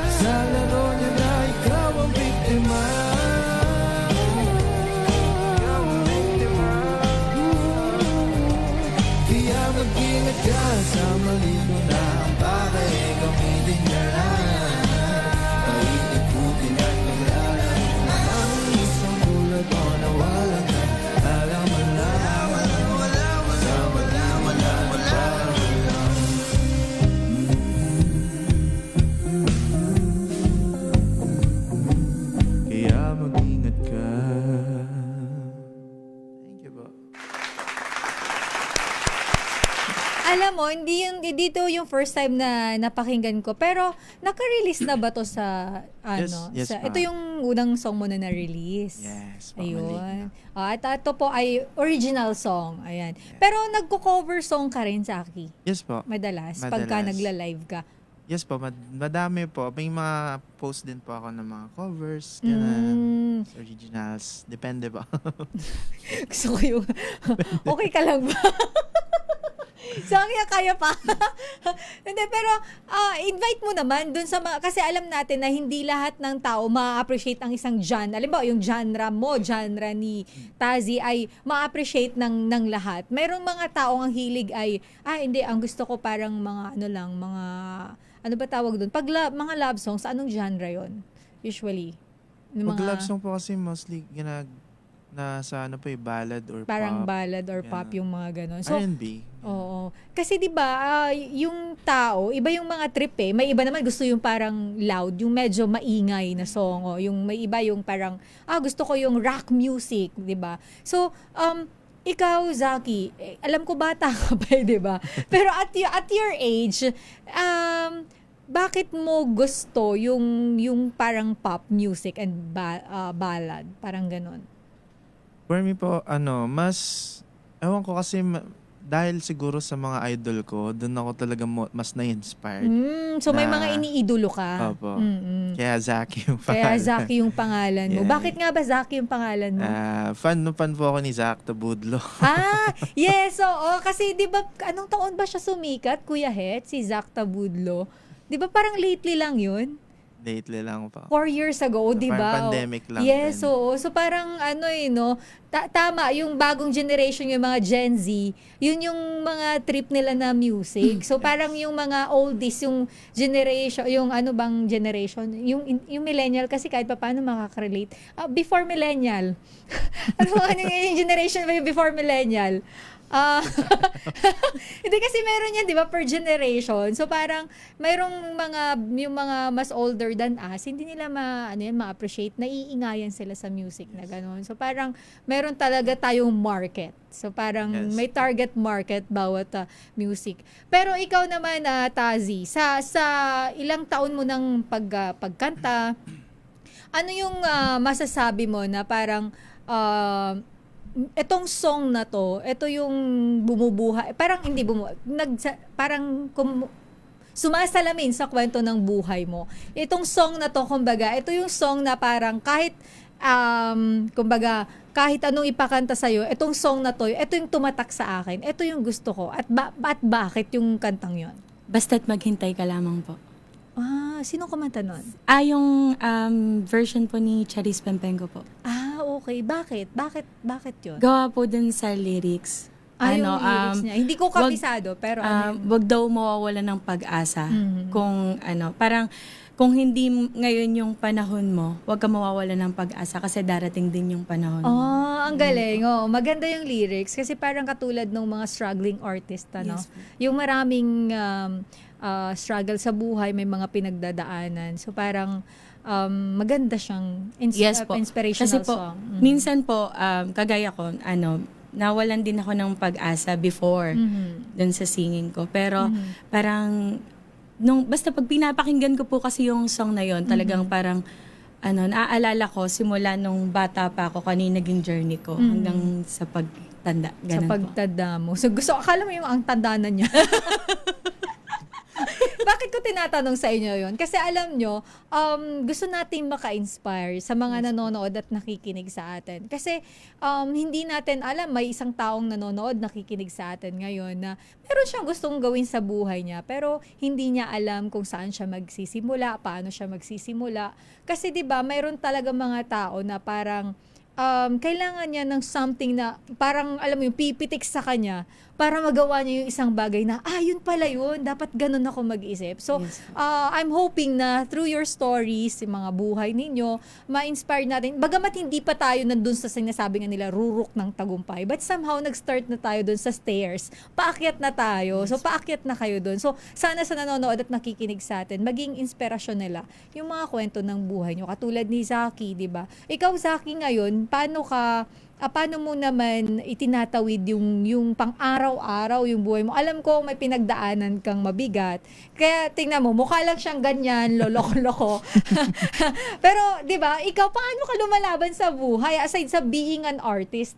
Sa laro niya na ikaw ang biktima. Kaya mag-ingat ka sa mali mo na baka gamitin niya lang. Paikutin at paglalaman ang isang tulad mo na walang alam-alam. Sa malaman na nagpapagalang. Kaya mag-ingat ka. Thank you po. Alam mo, dito yung first time na napakinggan ko. Pero, naka-release na ba to sa, Yes, sa, ma'am. ito yung unang song mo na na-release? Yes, Ayun. At ito po ay original song. Ayan. Pero, nagko-cover song ka rin sa Aki? Yes po. Madalas, Madalas. pagka nagla-live ka. Yes po, madami po. May mga post din po ako ng mga covers, ganun, originals. Depende po. Gusto ko yung, okay ka lang ba? So, kaya pa. Hindi, pero invite mo naman dun sa mga, kasi alam natin na hindi lahat ng tao ma-appreciate ang isang genre. Alam ba, yung genre mo, genre ni Tazi ay ma-appreciate ng lahat. Merong mga taong ang hilig ay, hindi, ang gusto ko parang mga, mga, ano ba tawag dun? Pag mga love songs, anong genre yon usually? Yung Pag love song po kasi mostly nasa ballad or parang pop. ballad or pop yung mga ganon. So, R&B. oo. Kasi 'di ba, yung tao, iba yung mga trip eh. May iba naman gusto yung parang loud, yung medyo maingay na song, o yung may iba yung parang gusto ko yung rock music, 'di ba? So, ikaw, Zaki, alam ko bata ka pa, 'di ba? Pero at your age, bakit mo gusto yung parang pop music and ballad, parang ganon? For me po, ewan ko kasi, dahil siguro sa mga idol ko, doon ako talaga mas na-inspired. So may mga iniidolo ka? Opo. Kaya Zaki yung pangalan. Kaya Zaki yung pangalan mo. Yeah. Bakit nga ba Zaki yung pangalan mo? Fan po ako ni Zach Tabudlo. Yes, oo. Kasi di ba, anong taon ba siya sumikat, Kuya Het, si Zach Tabudlo? Di ba parang lately lang yun? Lately lang pa. 4 years ago, di ba? Parang pandemic lang. Yes, din. oo. So parang tama, yung bagong generation, yung mga Gen Z, yun yung mga trip nila na music. So parang yung mga oldies, yung generation, yung ano bang generation, yung millennial, kasi kahit pa paano makaka-relate. Before millennial. Yung generation ba yung before millennial? Hindi kasi meron yan, di ba, per generation. So parang mayroong yung mga mas older than us, hindi nila ma-appreciate, naiingayan sila sa music na gano'n. So parang meron talaga tayong market. So parang may target market bawat music. Pero ikaw naman, Tazi, sa ilang taon mo ng pagkanta, ano yung masasabi mo na parang etong song na to, ito yung bumubuhay, parang hindi sumasalamin sa kwento ng buhay mo. Itong song na to, kumbaga, ito yung song na parang kahit kahit anong ipakanta sa'yo, itong song na to, ito yung tumatak sa akin, ito yung gusto ko, at bakit yung kantang yon? Basta't maghintay ka lamang po. Sino kumanta nun? Yung version po ni Charis Pempengo po. okay. Bakit? Bakit yun? Gawa po dun sa lyrics. Yung lyrics niya. Hindi ko kabisado, pero wag daw mawawala ng pag-asa. Kung parang kung hindi ngayon yung panahon mo, wag ka mawawala ng pag-asa kasi darating din yung panahon mo. Ang galing. Maganda yung lyrics kasi parang katulad ng mga struggling artist, Yes, yung maraming struggle sa buhay, may mga pinagdadaanan. So parang maganda siyang inspirational kasi po, song. minsan po, kagaya ko, nawalan din ako ng pag-asa before dun sa singing ko. Pero parang basta pag pinapakinggan ko po kasi yung song na yon, talagang parang naaalala ko simula nung bata pa ako kanina naging journey ko hanggang sa pagtanda. Sa pagtanda mo. So akala mo yung ang tanda na niya. Bakit ko tinatanong sa inyo yun? Kasi alam nyo, gusto nating maka-inspire sa mga nanonood at nakikinig sa atin. Kasi hindi natin alam, may isang taong nanonood, nakikinig sa atin ngayon na meron siyang gustong gawin sa buhay niya, pero hindi niya alam kung saan siya magsisimula, paano siya magsisimula. Kasi 'di ba, mayroon talaga mga tao na parang kailangan niya ng something na parang, alam mo yung pipitik sa kanya para magawa niya yung isang bagay na, yun pala yun, dapat ganun ako mag-isip. So, I'm hoping na through your stories, yung mga buhay ninyo, ma-inspire natin. Bagamat hindi pa tayo nandun sa sinasabi nga nila, rurok ng tagumpay, but somehow nag-start na tayo dun sa stairs. Paakyat na tayo. So, paakyat na kayo dun. So, sana sa nanonood at nakikinig sa atin, maging inspirasyon nila yung mga kwento ng buhay nyo. Katulad ni Zaki, di ba? Ikaw, Zaki, ngayon, paano mo naman itinatawid yung pang-araw-araw yung buhay mo? Alam ko may pinagdaanan kang mabigat. Kaya tingnan mo, mukha lang siyang ganyan, loloko-loko. Pero, 'di ba, ikaw paano ka lumalaban sa buhay aside sa being an artist?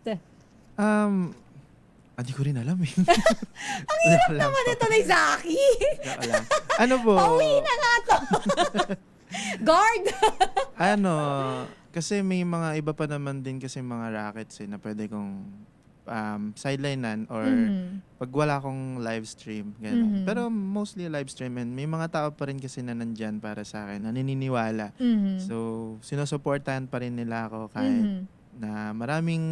Hindi ko rin alam eh. Ang hirap naman ito ni Zaki. Ano po? Pauwi na nga to. Guard! Kasi may mga iba pa naman din kasi mga rackets na pwede kong sidelinean or pag wala akong live stream. Ganun. Pero mostly live stream, and may mga tao pa rin kasi na nandyan para sa akin, na naniniwala. So, sinusuportahan pa rin nila ako kahit na maraming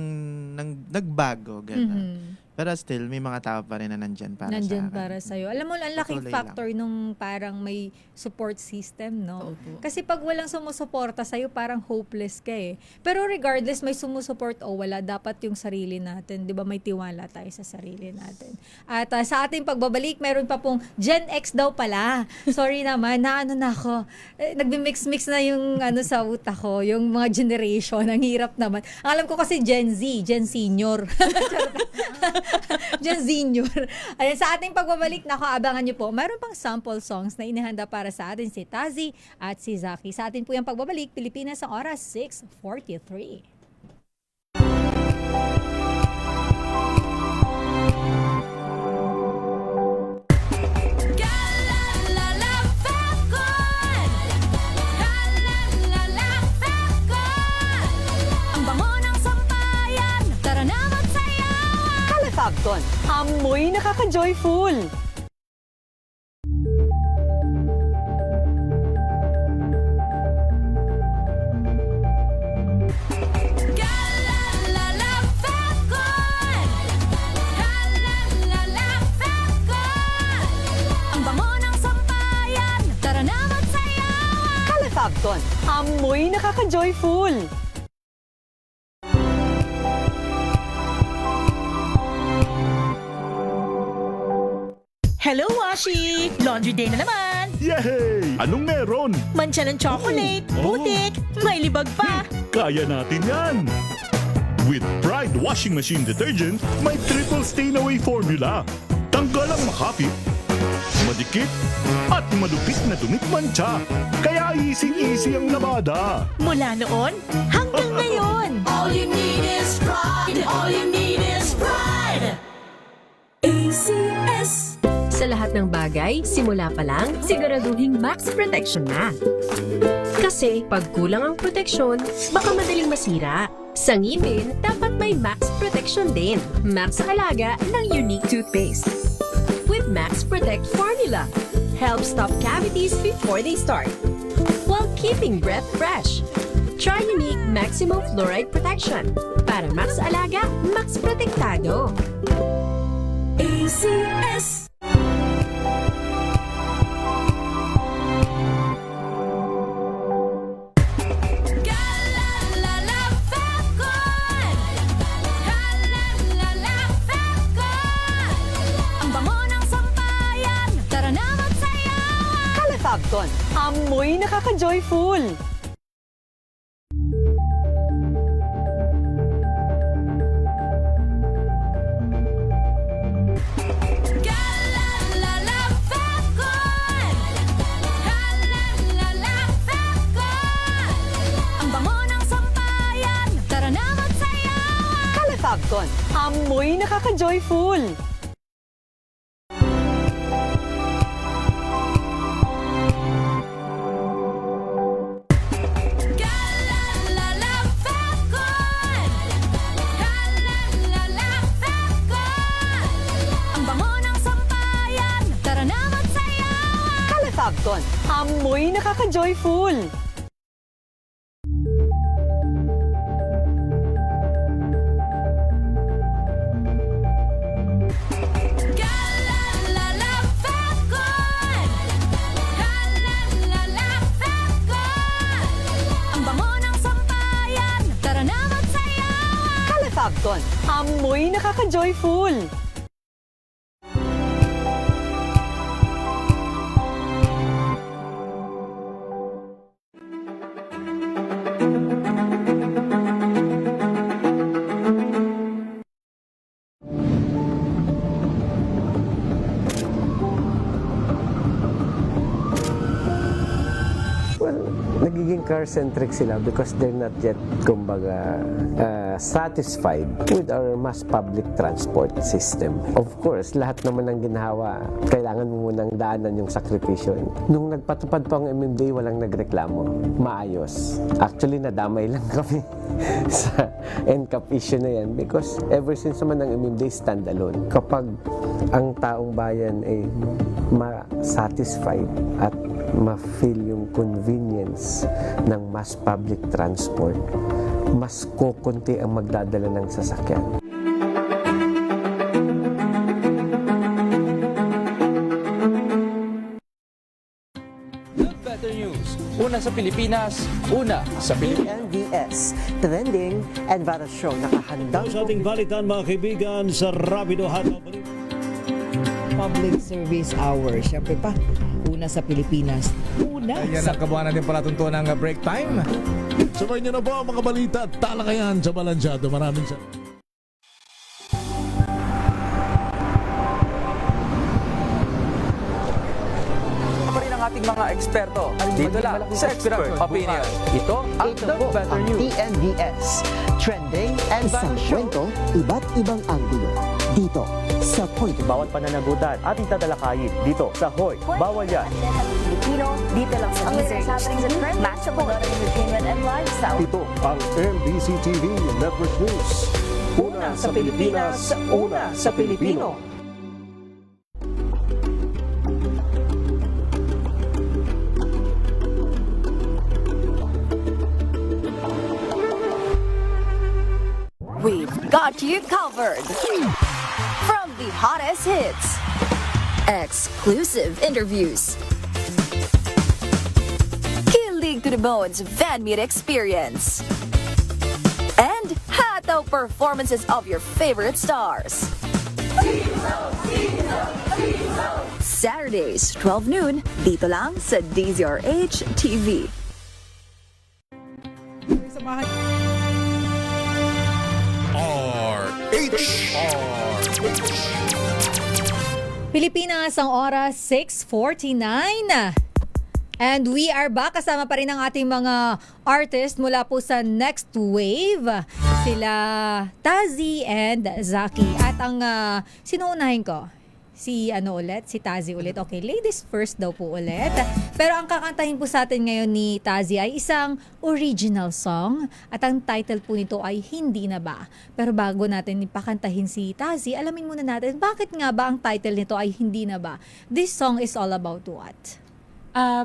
nagbago. Ganun. Pero still, may mga tao pa rin na nandyan para sa akin. Para sa'yo. Alam mo, ang laking factor nung parang may support system, no? Kasi pag walang sumusuporta sa'yo, parang hopeless ka eh. Pero regardless, may sumusuport o wala, dapat yung sarili natin. Di ba, may tiwala tayo sa sarili natin. At sa ating pagbabalik, meron pa pong Gen X daw pala. Sorry naman, na ako. Nagbi-mix-mix na yung sa utak ko, yung mga generation. Ang hirap naman. Alam ko kasi Gen Z, Gen Senior. Gen Senior. Ayan, sa ating pagbabalik, abangan nyo po, mayroon pang sample songs na inihanda para sa atin si Tazi at si Zaki. Sa atin po yung pagbabalik, Pilipinas ang oras, 6:43. Fabcon, amoy nakaka-joyful. Ang bango ng sampayan, tara na magsayawan. Fabcon, amoy nakaka-joyful. Hello, Washi! Laundry day na naman! Yay! Anong meron? Mancha ng chocolate, putik, may libag pa! Kaya natin yan! With Pride Washing Machine Detergent, may triple stain-away formula. Tanggalang makapit, madikit, at malupit na dumit mancha. Kaya easy-easy ang labada. Mula noon hanggang ngayon! All you need is pride! All you need is pride! ACS. Sa lahat ng bagay, simula pa lang, siguraduhing max protection na. Kasi pag kulang ang proteksyon, baka madaling masira. Sa ngipin, dapat may max protection din. Max sa halaga ng unique toothpaste. With Max Protect Formula, help stop cavities before they start, while keeping breath fresh. Try Unique Maximum Fluoride Protection. Para max alaga, max protektado. ACS. Ang bango ng sampayan, tara na magsayawan. Calefabcon, amoy nakaka-joyful. Ang bango ng sampayan, tara na magsayawan. Calefabcon, amoy nakaka-joyful. Ang bango ng sampayan, tara na magsayawan. Calefabcon, amoy nakaka-joyful. Ang bango ng sampayan, tara na magsayawan. Calefabcon, amoy nakaka-joyful. Well, nagiging car-centric sila because they're not yet, kumbaga, satisfied with our mass public transport system. Of course, lahat naman ng ginawa, kailangan mo munang daanan yung sakripisyo. Nung nagpatupad pa ang MMDA, walang nagreklamo. Maayos. Actually, nadamay lang kami sa NCAP issue na yan because ever since naman ang MMDA standalone, kapag ang taong bayan ay ma-satisfied at ma-feel yung convenience ng mass public transport, mas kukunti ang magdadala ng sasakyan. Better News. Una sa Pilipinas, una sa Pilipinas. NBS, trending and viral show. Nakahandang Sa ating balitan mga kaibigan sa Rapido Hataw. Public Service Hour. Siyempre pa, una sa Pilipinas. Una Ayan sa... ang kabuhanan din pala tuntunan ng break time. Sabay niyo na po ang mga balita at talakayan sa Balansyado. Maraming sa... Pa rin ang ating mga eksperto. Dito lang sa Expert Opinion. Ito ang The Better News. TNVS, trending and viral show. Kwento, iba't ibang anggulo. Dito sa Point. Bawat pananagutan ating tatalakayin dito sa Hoy. Bawal yan. Pilipino, dito lang sa Research TV, match up ng entertainment and lifestyle. Ito ang MBC TV Network News. Una sa Pilipinas, una sa Pilipino. We've got you covered. From the hottest hits, exclusive interviews, kilig to the bones fan meet experience, and hataw performances of your favorite stars. Saturdays, 12 noon, dito lang sa DZRH TV. Pilipinas, ang oras 6:49. And we are back. Kasama pa rin ang ating mga artist mula po sa Next Wave. Sila Tazi and Zaki. At ang sinuunahin ko, si Tazi ulit. Okay, ladies first daw po ulit. Pero ang kakantahin po sa atin ngayon ni Tazi ay isang original song. At ang title po nito ay Hindi Na Ba. Pero bago natin ipakantahin si Tazi, alamin muna natin bakit nga ba ang title nito ay Hindi Na Ba. This song is all about what?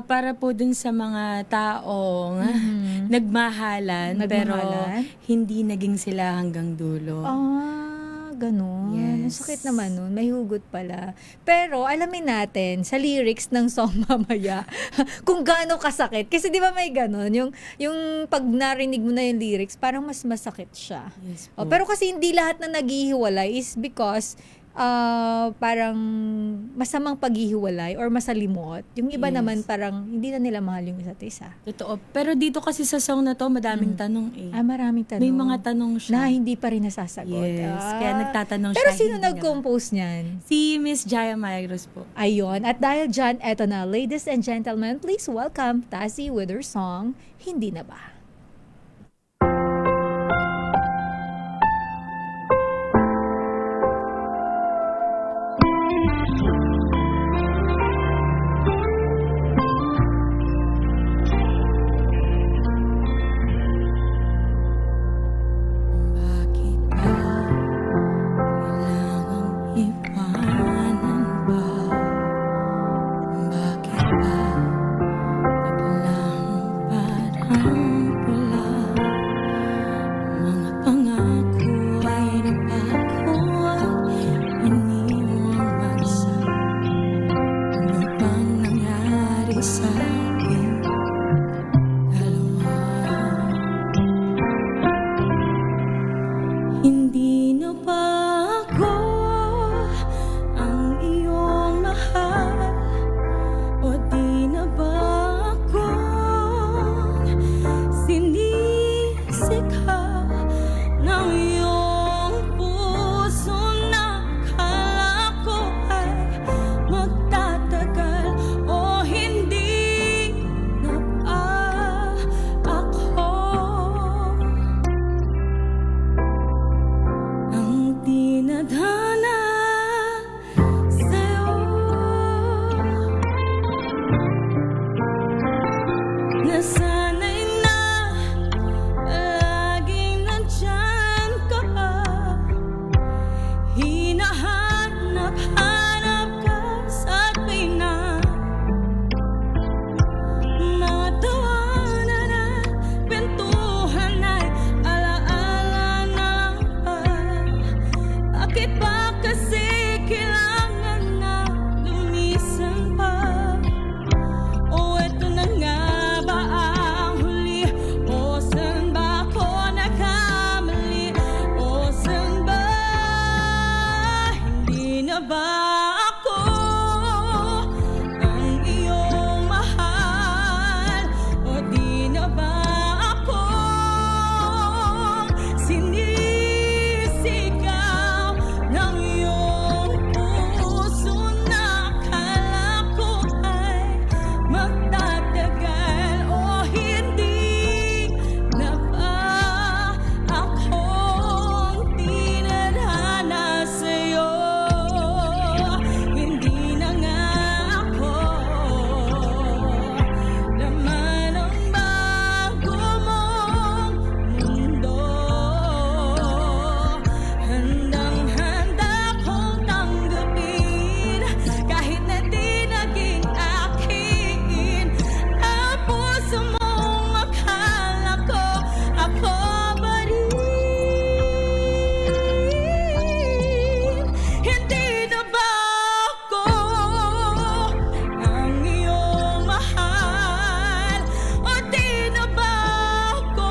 Para po dun sa mga taong nagmahalan, pero hindi naging sila hanggang dulo. Ganun. Yes. Sakit naman nun. May hugot pala. Pero, alamin natin sa lyrics ng song mamaya kung gaano kasakit. Kasi di ba may ganun? Yung pag narinig mo na yung lyrics, parang mas masakit siya. Yes O, pero kasi hindi lahat na naghihiwalay is because parang masamang paghihiwalay or masalimot. Yung iba naman parang hindi na nila mahal yung isa't isa. Totoo. Pero dito kasi sa song na to, madaming tanong eh. Maraming tanong. May mga tanong siya. Na hindi pa rin nasasagot. Yes. Kaya nagtatanong Pero siya. sino hindi nag-compose niyan? Si Miss Jaya Mayros po. Ayun. At dahil dyan, eto na. Ladies and gentlemen, please welcome Tassie with her song, Hindi Na Ba? Hindi na ba ako ang iyong mahal? O di na ba ako sinisigaw ng iyong puso na akala ko ay magtatagal? O hindi na ba ako ang dinadana sa'yo? Nasanay na laging nandyan ka pa, hinahanap-hanap ka sa tuwing na natawanan at kwentuhan ay alaala na lang pa. Bakit ba kasi kailangan na lumisan pa? O eto na nga ba ang huli? O saan ba ako nagkamali? O saan ba hindi na ba ako ang iyong mahal? O di na ba ako sinisigaw ng iyong puso na akala ko ay magtatagal? O hindi na ba akong tinadhana sa'yo? Hindi na nga ako laman ng bago mong mundo. Handang-handa kong tanggapin kahit na di naging akin ang puso mong akala ko ako pa rin. Hindi na ba ako ang iyong mahal? O di na ba ako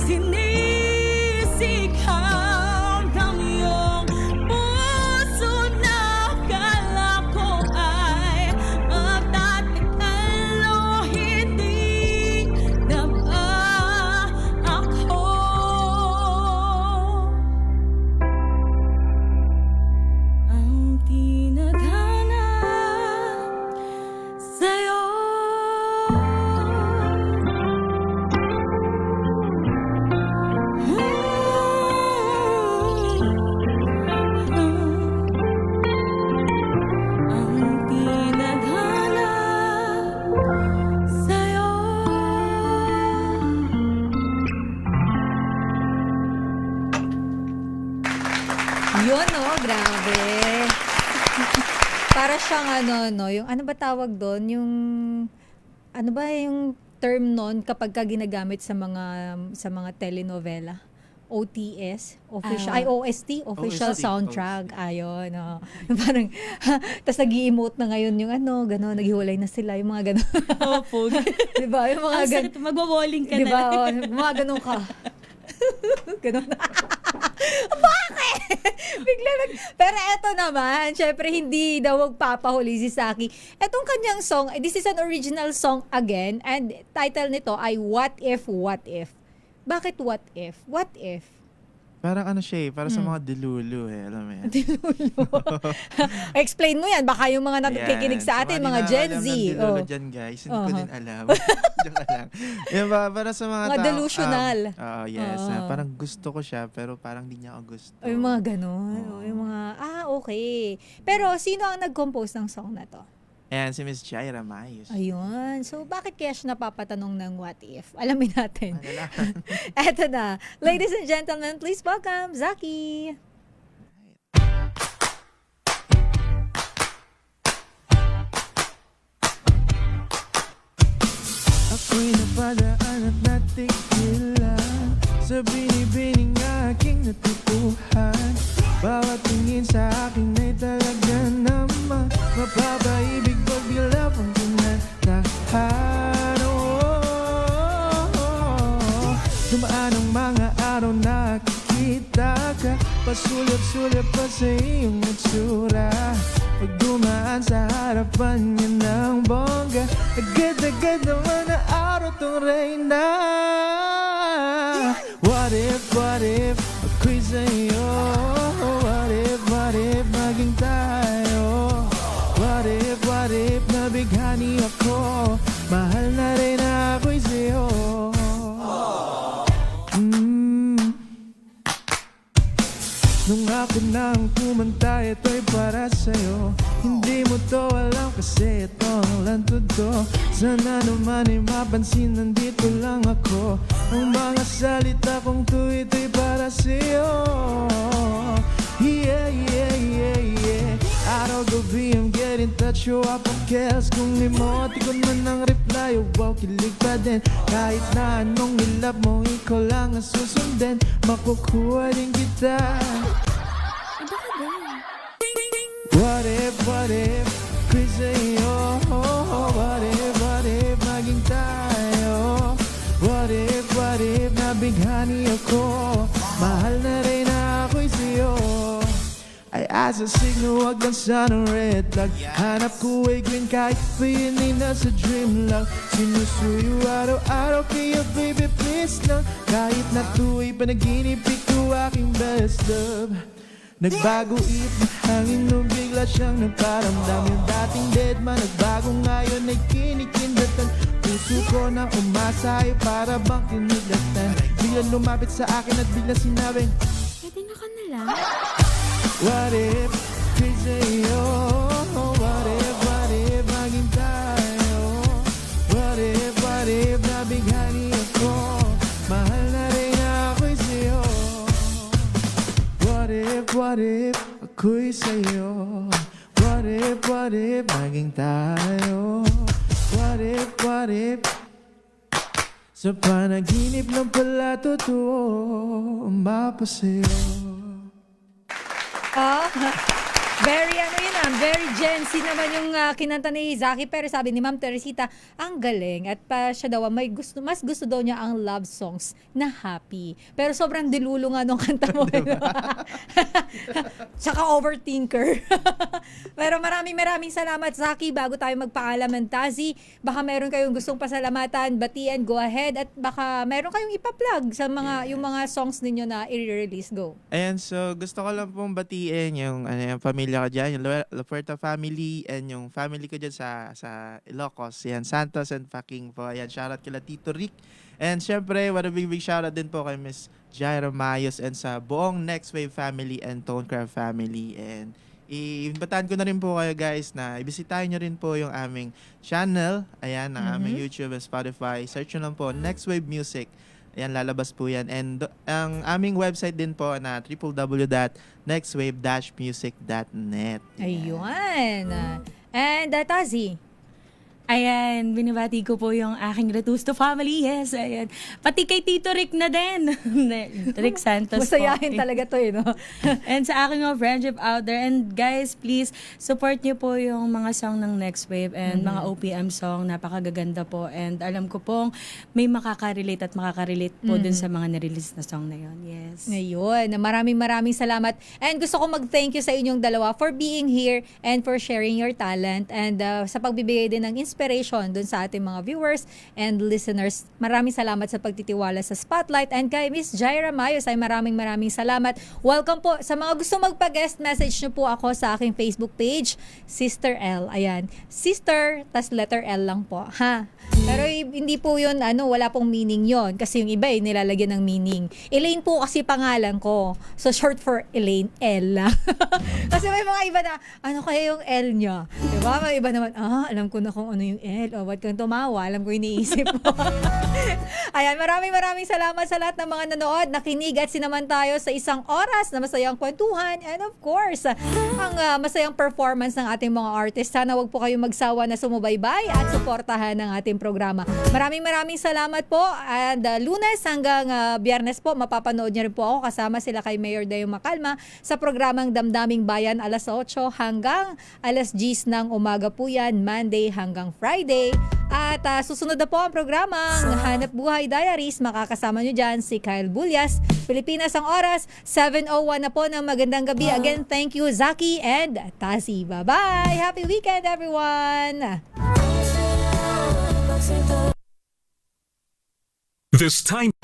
sinisigaw ng iyong puso na akala ko ay magtatagal? O hindi na ba ako ang tinadhana sa'yo? Ang tinadhana sa'yo. Yun, no? Grabe. Para siyang yung ano ba tawag doon? Yung ano ba yung term noon kapag ka ginagamit sa mga telenovela? OTS, official, OST, official OST. soundtrack. Ayun, parang, tas nag-i-emote na ngayon yung gano'n, naghiwalay na sila, yung mga gano'n. Opo. Diba? Yung mga Ang sakit, magwa-walling ka diba? na. Mga gano'n ka. Gano'n na. Bakit? Pero eto naman, syempre hindi daw magpapahuli si Saki. Etong kanyang song, this is an original song again, and title nito ay What If, What If. Bakit what if? What if? Parang ano siya para sa mga dilulu alam mo yan. Dilulu. Explain mo yan. Baka yung mga nakikinig sa atin, mga Gen Z. Dilulu dyan, guys. Hindi ko din alam. Joke lang. Yan ba, para sa mga tao. Delusional. Yes. Parang gusto ko siya, pero parang hindi niya ako gusto. Yung mga ganun. Yung mga, okay. Pero sino ang nag-compose ng song na to? Ayan, si Miss Jaira Mayos. Ayun. So, bakit kaya siya napapatanong ng what if? Alamin natin. Eto na. Ladies and gentlemen, please welcome Zaki. Ako'y napadaan at natigilan sa binibining aking natutuhan. Bawat tingin sa akin ay talaga naman mapapaibig pag bigla pang tinatahan. Dumaan ang mga araw nakikita ka, pasulyap-sulyap pa sa iyong itsura. Pag dumaan sa harapan niya ng bongga, agad-agad naman na araw tong reyna. What if ako'y sa'yo? What if maging tayo? What if nabighani ako? Mahal na rin ako'y sa'yo. Nung ako nang pumantay, ito'y para sa'yo. Hindi mo to alam kasi ito ang lantod ko. Sana naman ay mapansin, nandito lang ako. Ang mga salita kong to, ito'y para sa'yo. Yeah. Araw-gabi I'm get in touch, show up ang chaos. Kung emoticon man ang reply, wow, kilig pa din. Kahit na anong ilap mo, ikaw lang ang susundin. Makukuha din kita. What if ako'y sa'yo? What if maging tayo? What if nabighani ako? Mahal na rin ako'y sa'yo. Ay asa signal, wag lang sana red flag. Hanap ko ay green kahit pa yun ay nasa dream lang. Sinusuyo araw-araw kaya baby please lang. Kahit na tuwa'y panaginip, ikaw aking best love. Nagbago isip ng hangin nung bigla siyang nagparamdam. Yung dating dead man, nagbago ngayon ay kinikindatan. Puso ko na umasa ay para bang kinigatan. Biglang lumapit sa akin at biglang sinabing, Pwede na ka na lang. what if ako'y sa'yo? What if maging tayo? What if nabighani ako? Mahal na rin ako'y sa'yo. What if ako'y sa'yo? What if maging tayo? What if sa panaginip ng pala totoo ang mapasayo? Very very Gen Z naman yung kinanta ni Zaki, pero sabi ni Ma'am Teresita, ang galing at siya daw mas gusto daw niya ang love songs na happy. Pero sobrang dilulo nga nung kanta mo. Tsaka overthinker. Pero maraming salamat Zaki. Bago tayo magpaalam ng Tazi, baka meron kayong gustong pasalamatan, batian, go ahead, at baka meron kayong ipa-plug sa yung mga songs ninyo na i-release. Go. Ayan, so gusto ko lang pong batiin yung pamilya ko dyan, yung La Puerta family, and yung family ko dyan sa Ilocos. Yan, Santos and Faking po. Ayan, shoutout kila Tito Rick. And syempre, what a big shoutout din po kay Miss Jaira Mayos and sa buong Next Wave family and Tonecraft family. And iimbataan ko na rin po kayo guys na ibisitahin nyo rin po yung aming channel. Ayan, ang aming YouTube and Spotify. Search nyo lang po Next Wave Music. Ayan, lalabas po yan. And ang aming website din po na www.nextwave-music.net. Ayun. And Tazi? Ayan, binibati ko po yung aking Retusto family. Yes, ayan. Pati kay Tito Rick na din. Rick Santos Masayahin po. talaga to no? And sa aking mga friendship out there. And guys, please, support niyo po yung mga song ng Next Wave and mga OPM song. Napakagaganda po. And alam ko pong may makaka-relate at makaka-relate po dun sa mga nirelease na song na yun. Yes. Ngayon, maraming salamat. And gusto ko mag-thank you sa inyong dalawa for being here and for sharing your talent and sa pagbibigay din ng inspiration dun sa ating mga viewers and listeners. Maraming salamat sa pagtitiwala sa Spotlight. And kay Miss Jaira Mayos ay maraming salamat. Welcome po. Sa mga gusto magpa-guest message nyo po ako sa aking Facebook page, Sister L. Ayan. Sister, tas letter L lang po. Ha? Pero hindi po yun, wala pong meaning yon kasi yung iba nilalagyan ng meaning. Elaine po kasi pangalan ko. So short for Elaine, L lang. Kasi may mga iba na, ano kaya yung L niya? Diba? May iba naman, alam ko na kung ano yung L. O, ba't kang tumawa? Alam ko iniisip mo. Ayan, maraming salamat sa lahat ng mga nanood, nakinig at sinaman tayo sa isang oras na masayang kwentuhan and of course, ang masayang performance ng ating mga artist. Sana wag po kayong magsawa na sumubaybay at suportahan ng ating programa. Maraming salamat po. And Lunes hanggang Biyernes po, mapapanood niyo rin po ako kasama sila kay Mayor Deo Macalma sa programang Damdaming Bayan alas 8 hanggang alas 10 ng umaga po yan, Monday hanggang Friday. At susunod na po ang programang Hanap Buhay Diaries. Makakasama nyo dyan si Kyle Bulyas. Pilipinas ang oras, 7:01 na po ng magandang gabi. Again, thank you Zaki and Tazi. Bye-bye! Happy weekend everyone! This time.